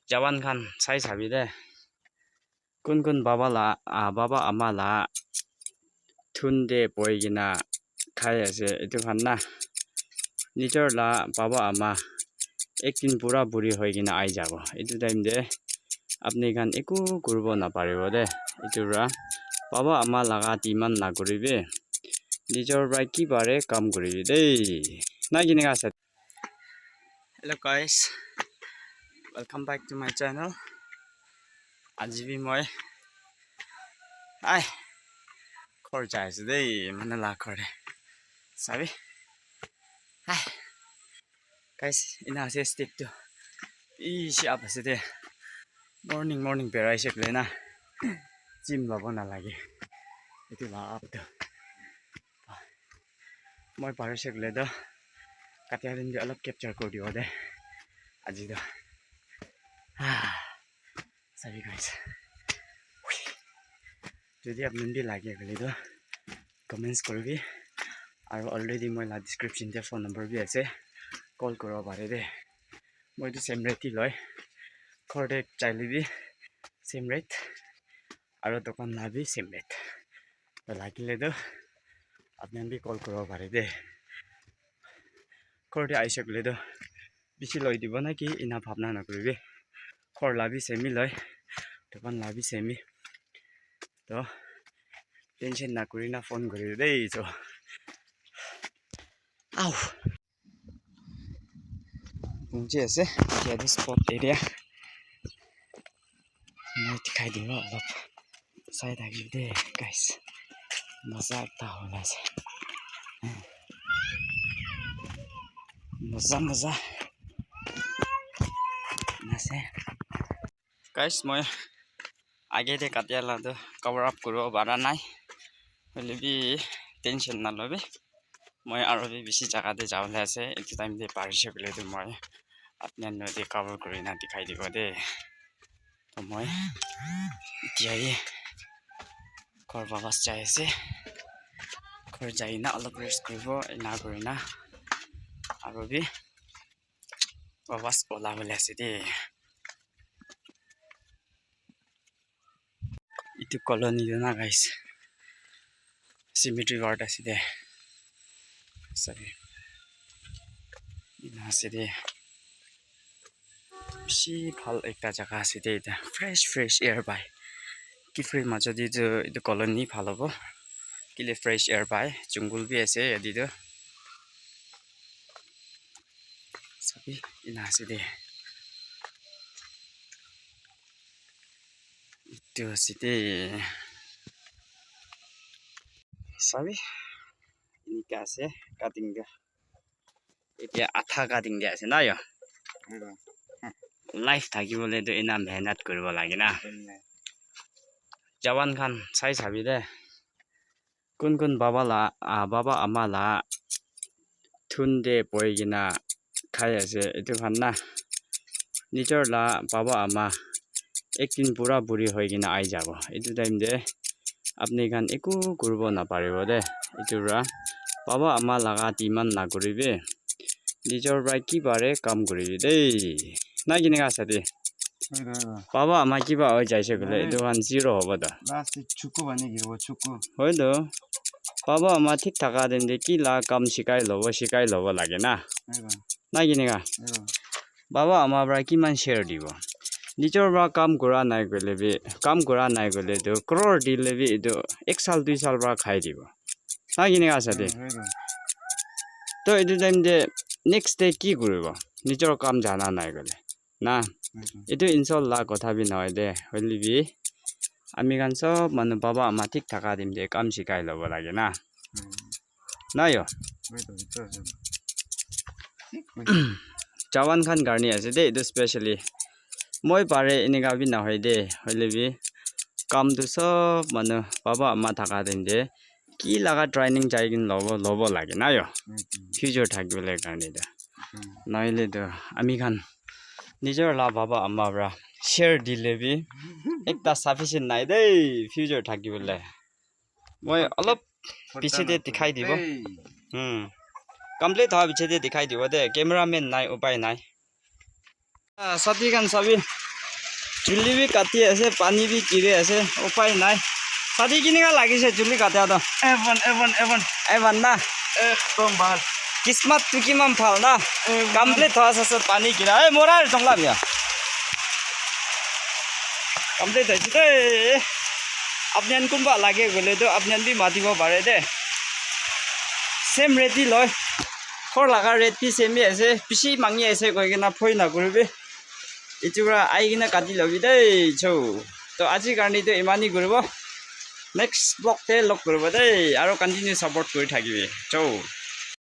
Jawan kan sai sabi de kun baba la baba ama la thunde boigina khai ase etu khan na nijor la baba ama ekdin pura buri hoigina ai jabo etu time de apni khan eku kurbo na paribo de etu ra baba ama laga timan na koribe nijor bra ki bare kam koribe de na gine ga sa. Hello guys, welcome back to my channel. Aji bi moi ai khor jai se de mana la khore sabi ai guys ina se step to si apa se de morning berai sek le na gym labo na lage itu la up to moi pare sek le do katia din de alap capture kor dio de aji do sabi guys যদি আপনাদের লাগে গলে তো comments করবি আর already মই লা description তে phone number B আছে কল করব পারে দে মই তো সেম রেটই লয় খরদে চাইলিবি সেম রেট আর দোকান লাবি সেম রেট তো লাগিলে তো আপনাদের বি কল করব পারে দে খরদে আইসা গলে তো বেশি লই দিব নাকি ইনা ভাবনা না করবি খর লাবি সেমি লয় দোকান লাবি সেমি তো টেনশন না করি না ফোন করি দেই তো আউ পৌঁছে আছে এতিয়া স্পট এরিয়া মই দেখাই দিব অলপ চাই থাকিব দে গাইছ মজা এটা হ'ল আছে মজা আছে গাইছ মই আগে দে কাটিয়ালা তো কভার আপ করব পারা নাই হলে বি টেনশন না লবি মই আর বেশি জায়গাতে যাওলে আছে এটো টাইম দে পারিছে গলে তো মই আপনার নদী কভার করি না দেখাই দিব দে তো মই এতিয়াই ঘর বাবাস যাই আছে ঘর যাই না অলপ রেস্ট করব না করি না আর বি বাবাস ওলা বলে আছে দে itu colony na guys cemetery guard আছে de sorry ina আছে de si bhal ekta jaga আছে de eta fresh air by ki free majodi jo itu colony bhal hobo kile fresh air by jungle bi ase edi do sabi ina আছে de itu আছে de sabi ini ka ase cutting dia এতিয়া আঠা cutting দিয়া আছে না ইয়া life থাকিবলে তো এনা মেহনত কৰিব লাগে না জওয়ান খান চাই চাবি দে কোন বাবা আমা লা থুনদে বইগিনা খাই আছে এটো খান না নিজর লা বাবা আমা একদিন পুরা বুড়ি হইগিনা আই যাব এটো টাইম দে আপনি খান একু করব না পারিব দে এটো রা বাবা আমা লাগা তিমান না করিবে নিজর ভাই কি পারে কাম করিবি দেই না কিনে গা সাথে বাবা আমা কিবা হই যাইছে গলে দোকান জিরো হবো দা লাস্ট চুকু বানি গিরব চুকু হইলো বাবা আমা ঠিক থাকা দেন দে কি লা কাম শিকাই লব লাগে না না কিনে গা বাবা আমা ব্রা কি মান শেয়ার দিব নিজর ব্রা কাম করা নাই গলে তো ক্রোর দিলে বি তো 1 সাল 2 সাল ব্রা খাই দিব না কিনে গা সাথে তো এটো টাইম দে নেক্সট ডে কি কৰিব নিজৰ কাম জানা নাই গলে না এটো ইনশাআল্লাহ কথা বি নহয় দে হলিবি আমি গান সব মানে বাবা আমা ঠিক থাকা দিম দে কাম শিকাই লব লাগে না না ইয় জওয়ান খান গার্নি আছে দে এটো স্পেশালি মই পারে এনেকা বি নহয় দে হলিবি কাম তো সব মানে বাবা আমা থাকা দিম দে কি লাগা ট্রেনিং চাইকিন লব লাগে না ইয় ফিউচার থাকিবলে কাৰণে দে নইলে তো আমি খান নিজর লা বাবা আমা ব্রা শেয়ার দিলে বি একটা সাফিসিয়েন্ট নাই দেই ফিউচার থাকিবলে মই অলপ পিছে দে দেখাই দিব কমপ্লিট হওয়া পিছে দে দেখাই দিব দে ক্যামেরাম্যান নাই উপায় নাই সাথী খান সাবি চুলি বি কাটি আছে পানী বি কিৰে আছে উপায় নাই সাদি কিনিকা লাগিছে চুলি কাটাটো এবান না একদম ভাল কিসমত তো কিমান ভাল না কমপ্লিট হোৱাৰ আছে পানী কিনা এই মোৰা জংলা বিয়া কমপ্লিট হৈছে দেই আপনান কোনবা লাগে গ'লেতো আপনান বি মাতিব পাৰে দে সেম ৰেডি লয় খৰ লাগা ৰেডি সেমি আছে পিছি মাঙি আছে কৈ কিনা ফৈ নকৰিবি ইটোৰা আই কিনা কাটি লবি দেই চৌ তো আজিৰ কাৰণেতো ইমানেই কৰিব নেক্সট ব্লগতে লগ কৰিব দেই আৰু কণ্টিনিউ ছাপৰ্ট কৰি থাকিবি চৌ